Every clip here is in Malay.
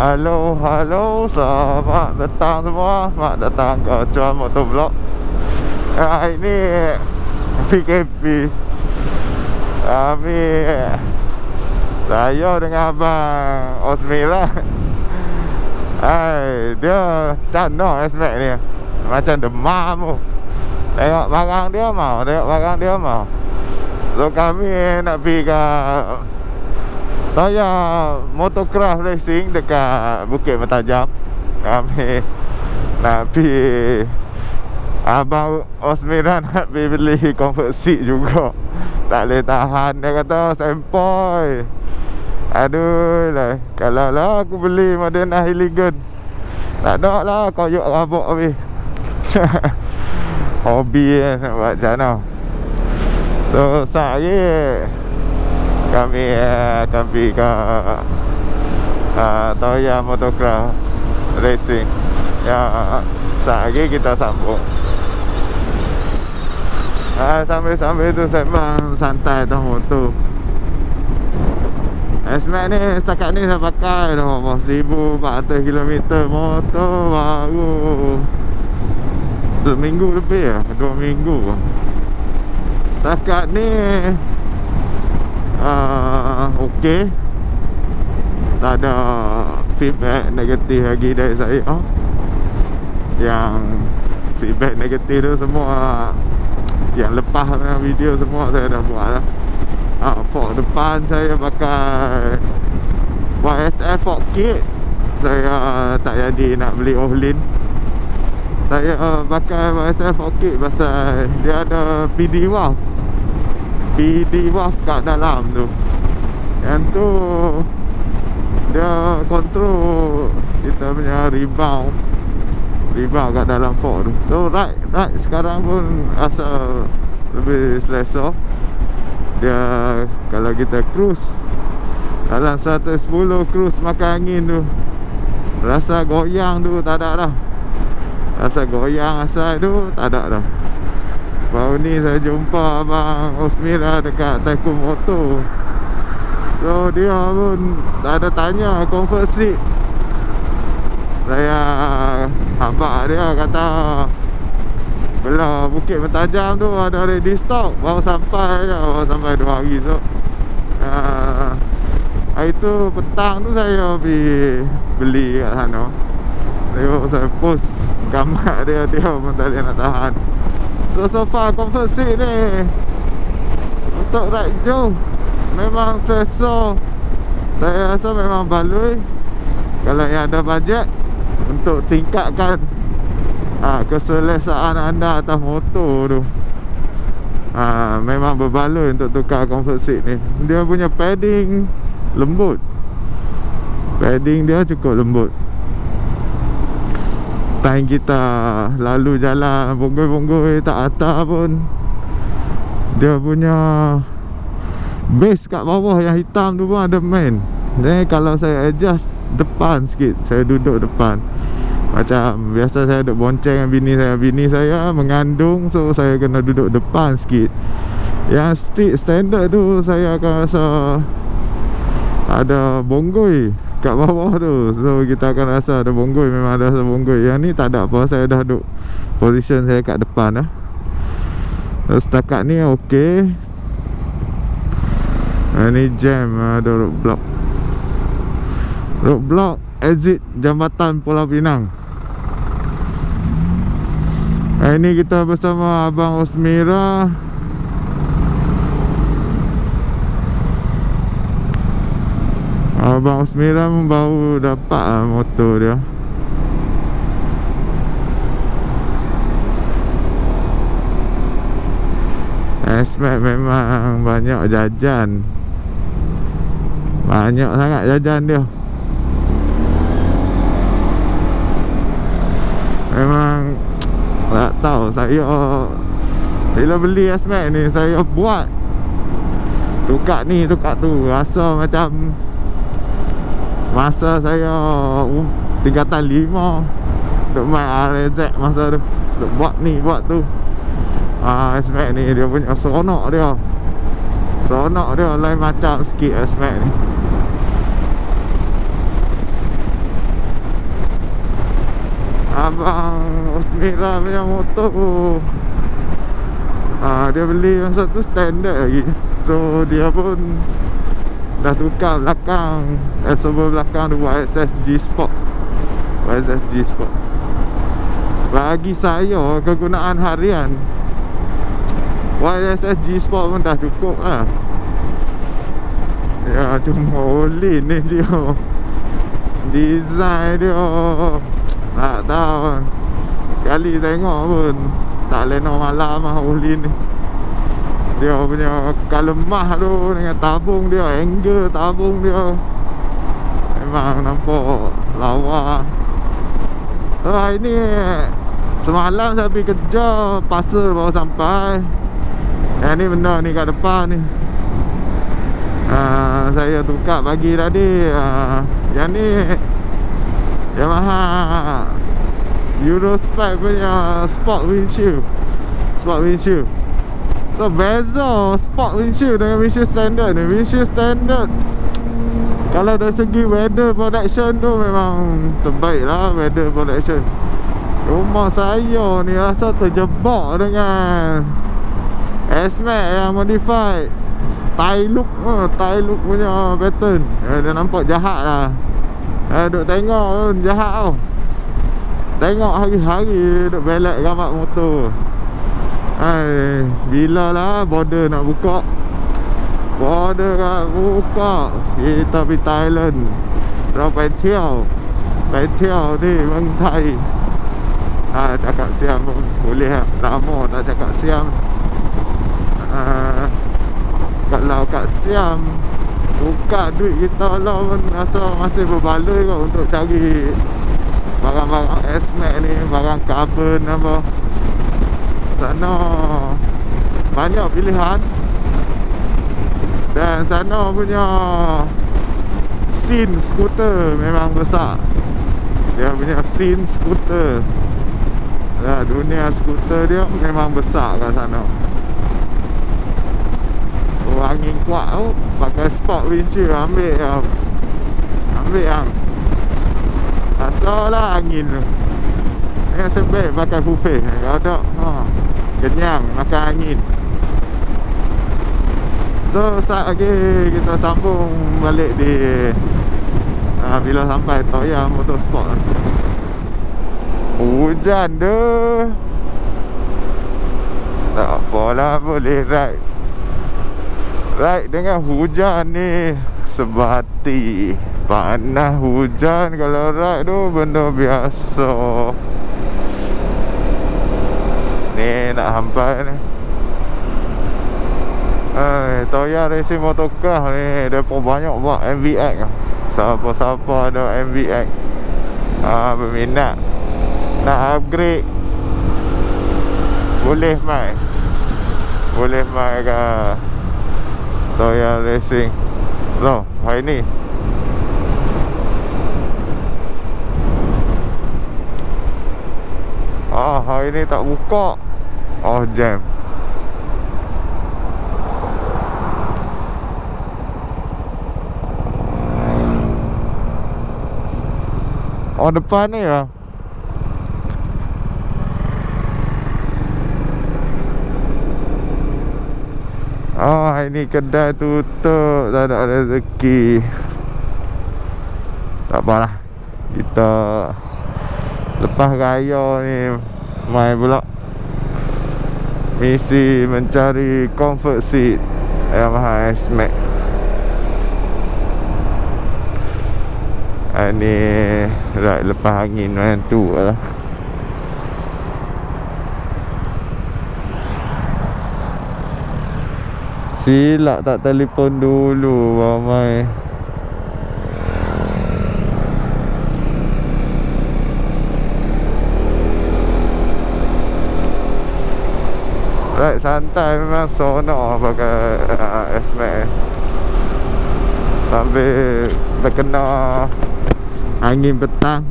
Halo, halo, selamat petang semua. Selamat datang ke Cuan Motovlog. Ini PKP. Saya dengan Abang Osmi lah. Dia cantik Xmax ni. Macam demam tu. Tengok barang dia mau. So kami nak pergi ke Toya Motocross Racing dekat Bukit Mentajam. Kami nak pergi. Abang Osmira nak pergi beli comfort seat juga. Tak boleh tahan. Dia kata sempoi. Aduh lah. Kalau lah aku beli modern Hilligan, tak ada lah koyok rabuk habis. Hobi nak buat macam mana. So saya kami akan pergi ke Toya Motocross Racing. Sehari kita sambung. Sambil-sambil tu sembang santai atas motor. Xmax ni setakat ni saya pakai dah 1400 km motor baru. Seminggu lebih lah, 2 minggu. Setakat ni okey. Tak ada feedback negatif lagi dari saya. Yang feedback negatif tu semua yang lepas video semua saya dah buat lah. Fork depan saya pakai YSF fork kit. Saya tak jadi nak beli ohlins. Saya pakai YSF fork kit pasal dia ada PD waft kat dalam tu. Yang tu dia kontrol kita punya rebound kat dalam fork tu. So right sekarang pun rasa lebih selesa. Dia kalau kita cruise dalam 110 cruise makan angin tu, rasa goyang tu tak ada dah. Rasa goyang asal tu tak ada dah. Baru ni saya jumpa Abang Osmira dekat Taikun Motor. So dia pun tak ada tanya comfort seat. Saya habaq dia kata belah Bukit Mentajam tu ada ready stock. Baru sampai 2 hari so. Hari tu petang tu saya pergi beli kat sana. Saya post gambar dia pun tak boleh nak tahan. So far comfort seat ni untuk ride jauh memang selesa. Saya rasa memang baloi. Kalau yang ada bajet untuk tingkatkan keselesaan anda atas motor tu, memang berbaloi untuk tukar comfort seat ni. Dia punya padding lembut. Padding dia cukup lembut. Time kita lalu jalan bonggoi-bonggoi tak atas pun, dia punya base kat bawah yang hitam tu pun ada main. Jadi kalau saya adjust depan sikit, saya duduk depan. Macam biasa saya duduk bonceng dengan bini saya mengandung, so saya kena duduk depan sikit. Yang standard tu saya akan rasa ada bonggoi kat bawah tu. So kita akan rasa ada bonggoi, memang ada rasa bonggoi. Yang ni tak ada apa, saya dah duduk position saya kat depan lah. So, setakat ni okey. Ni jam ada roadblock exit Jambatan Pulau Pinang. Ini kita bersama Abang Osmira. Abang Osmira pun baru dapat motor dia. Xmax memang banyak jajan. Banyak sangat jajan dia. Memang tak tahu, saya bila beli Xmax ni saya buat tukar ni tukar tu, rasa macam masa saya tingkatan 5 duk main RZ masa tu, duk buat ni buat tu. Xmax ni dia punya seronok dia lain macam sikit Xmax ni. abang Osmira punya motor dia beli masa tu standard lagi. So dia pun dah tukar belakang, server belakang tu buat SSG Sport. SSG Sport bagi saya kegunaan harian, SSG Sport pun dah cukup lah. Ya cuma ohlins ni dia design dia tak tahu. Sekali tengok pun tak lena malam lah ohlins ni. Dia punya kalemah tu dengan tabung dia, angle tabung dia memang nampak lawa. So hari ni semalam saya pergi kerja, pasal baru sampai. Yang ni benda ni kat depan ni, saya tukar pagi tadi. Yang ni Yamaha Eurospec punya Sport windshield. So beza Sport windshield dengan windshield standard ni. Windshield standard kalau dari segi weather protection tu memang terbaik lah, weather protection. Rumah saya ni rasa terjebak dengan Xmax yang modified Thai look punya pattern. Dia nampak jahat lah. Duk tengok pun jahat tau. Tengok hari-hari duk belak gambar motor. Bila lah border nak buka. Border nak buka, kita pergi Thailand.เราไปเที่ยวที่เมืองไทย. Cakap siam pun boleh lah. Lama tak cakap siam. Kalau kat siam buka duit kita lah pun rasa masih berbaloi kot untuk cari barang-barang Xmax ni, barang carbon apa. Sana banyak pilihan. Dan sana punya scene skuter memang besar. Dia punya scene skuter, dunia skuter dia memang besar kat sana. Angin kuat tu, pakai sport windshield, ambil yang asalah angin tu. Yang sebaik pakai buffet. Kalau tak kenyang makan angin. So saat lagi kita sambung balik di bila sampai Toya Motorsport. Hujan dah. Tak apalah, boleh ride dengan hujan ni sebati. Panas hujan, kalau ride tu benda biasa. Ni nak sampai ni. Toya Racing Motorcar ni dia pun banyak buat MVX. Siapa-siapa ada MVX berminat nak upgrade, boleh mai ke Toya Racing. Loh, hari ni hari ni tak buka. Jam. Depan ni lah. Ini kedai tutup, tak ada rezeki. Tak apalah, kita lepas raya ni main pula misi mencari comfort seat Yamaha Xmax. Ni lepas angin macam tu lah. Silap tak telefon dulu ramai. Santai memang sonok pakai Xmax. Sambil terkena angin petang.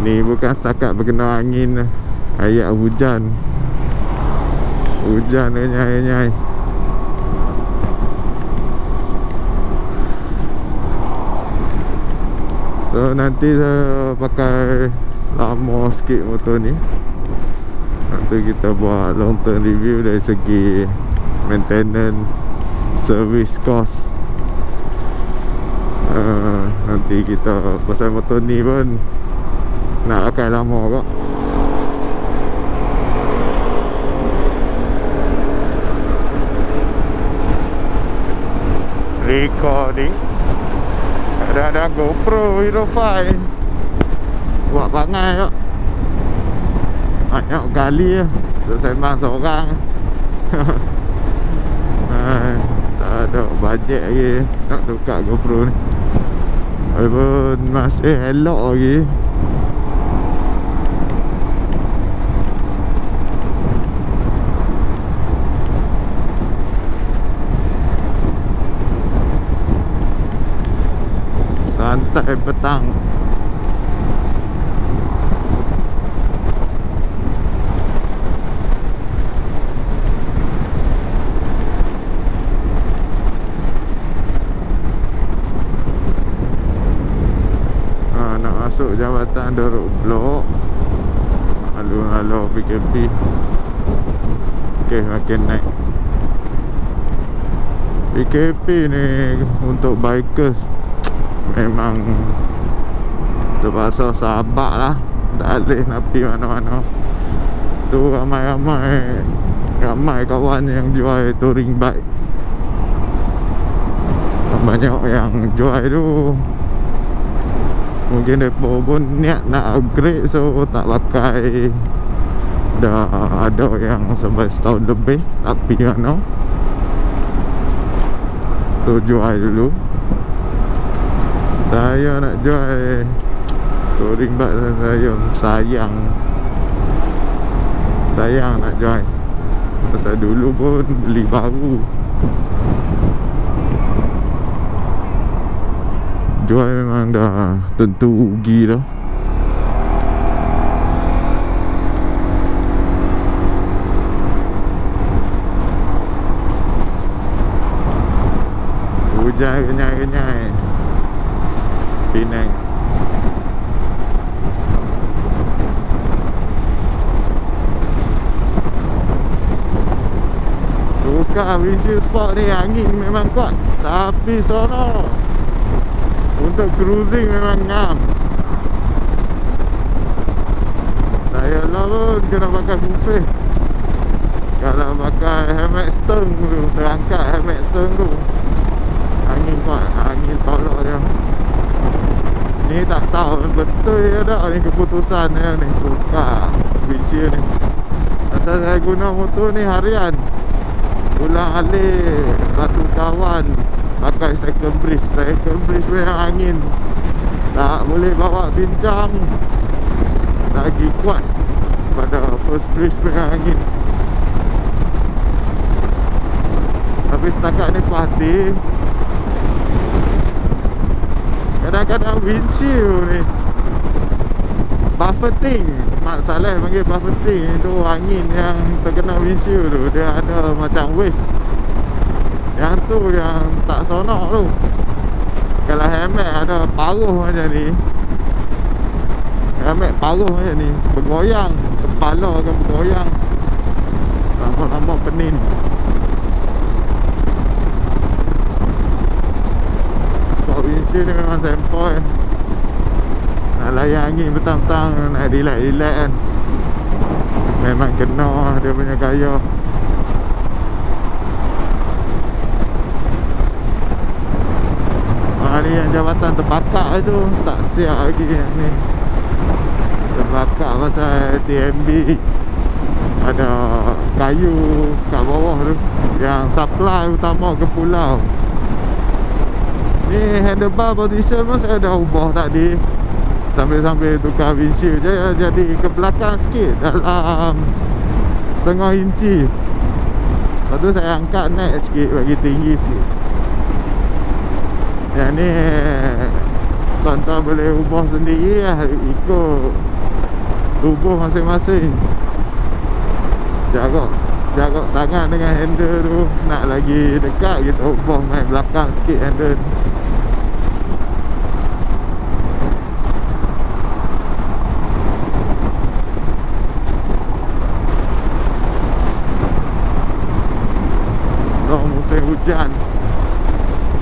Ni bukan setakat berkena angin, ayat hujan. Hujan nyai-nyai. So nanti saya pakai lama sikit motor ni. Nanti kita buat long term review dari segi maintenance, service cost. Nanti kita pasal motor ni pun nak pakai lama kok. Recording. Ada GoPro Hero 5. Buat bangai kok. Banyak kali lah. Terus sembang seorang. Tak ada bajet lagi nak tukar GoPro ni. Walaupun masih elok lagi. Santai petang. Nak masuk jambatan Dorok Blok, alun-alun PKP. Okey, makin naik. PKP ni untuk bikers memang terpaksa sabar lah. Tak boleh nak pergi mana-mana. Tu ramai kawan yang jual touring bike. Banyak yang jual tu mungkin mereka pun niat nak upgrade, so tak pakai. Dah ada yang sampai setahun lebih tak pergi mana, so jual dulu. Saya nak jual touring bike, saya sayang nak jual. Pasal dulu pun beli baru, jual memang dah tentu rugi dah. Hujan kenyai-kenyai Penang. Tukar windshield sport ni, angin memang kuat, tapi sono untuk cruising memang ngam. Saya lah pun kena pakai buffet. Kalau pakai Xmax stern tu, terangkat Xmax stern tu, angin kuat, angin tolak dia. Ni tak tahu betul ya tak ni keputusan dia ni, tukar windshield ni. Pasal saya guna motor ni harian, pulang alik Batu Kawan pakai second bridge memang angin, tak boleh bawa bincang lagi kuat. Pada first bridge memang angin. Tapi setakat ni pasti kadang-kadang windshield ni buffeting, Mak Saleh panggil buffeting. Itu angin yang terkena windshield tu, dia ada macam wave. Yang tu yang tak sonok tu. Kalau helmet ada paruh macam ni, helmet paruh macam ni, bergoyang, kepala akan bergoyang, lama-lama penin. Sport windshield ni memang sempoi. Nak layan angin petang-petang, nak relax-relax kan, memang kena dia punya gaya. Ni yang jabatan terbakar tu tak siap lagi yang ni. Terbakar pasal TMB, ada kayu kat bawah tu yang supply utama ke pulau. Ni handlebar position pun saya dah ubah tadi, sambil-sambil tukar windshield je, jadi ke belakang sikit dalam setengah inci. Lepas tu saya angkat naik sikit, bagi tinggi sikit. Yang ni tuan-tuan boleh ubah sendiri lah, ikut tubuh masing-masing. Jarak tangan dengan handle tu, nak lagi dekat kita ubah main belakang sikit handle. hujan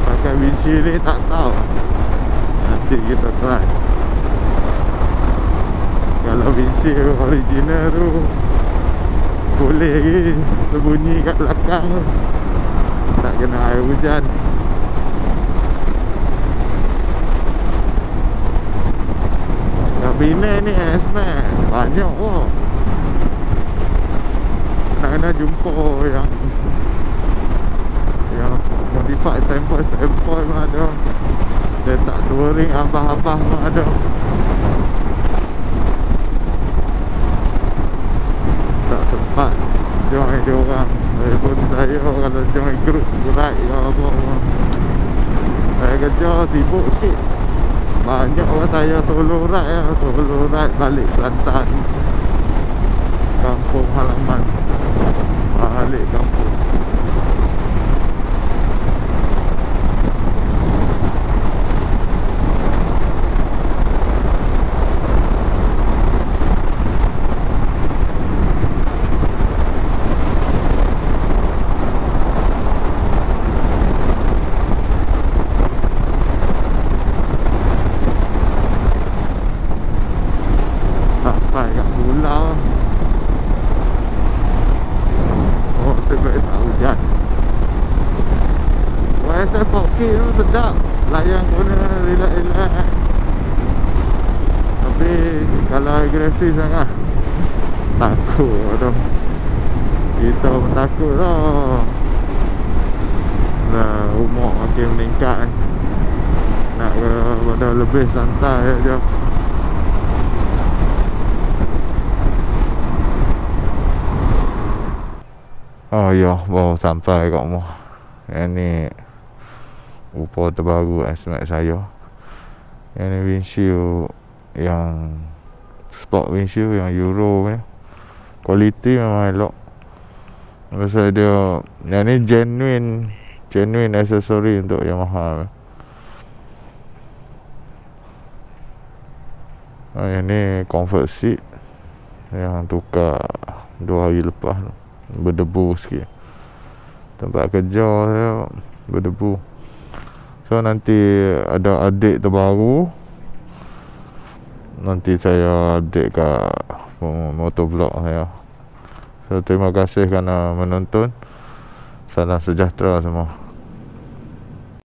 pakai windshield ni tak tahu. Nanti kita try. Kalau windshield original tu boleh lagi sembunyi kat belakang tu, tak kena air hujan. Yang Penang ni Xmax banyak pun. Kena jumpa yang modified sample pun ada. Dia tak touring abah-abah pun ada. Tak sempat join dia orang. Walaupun saya kalau join group ride ke apa, saya kerja sibuk sikit. Banyak orang saya solo ride lah. Solo ride balik Kelantan, kampung halaman, balik kampung. Sampai kat pulau. Oh, sebab tak hujan. YSF 4K tu sedap. Layang guna relax-relax. Tapi kalau agresif sangat takut tu. Kita pun takut lah. Dah umur makin meningkat ni. Nak benda lebih santai je. Oh ya, baru sampai kat rumah. Yang ni rupa terbaru Xmax saya. Yang ni windshield yang sport windshield yang Euro ni. Quality memang elok. Pasal dia yang ni genuine accessory untuk Yamaha. Yang ni comfort seat yang tukar 2 hari lepas tu. Berdebu sikit. Tempat kerja saya berdebu. So nanti ada update terbaru. Nanti saya update kat motovlog saya. So terima kasih kerana menonton. Salam sejahtera semua.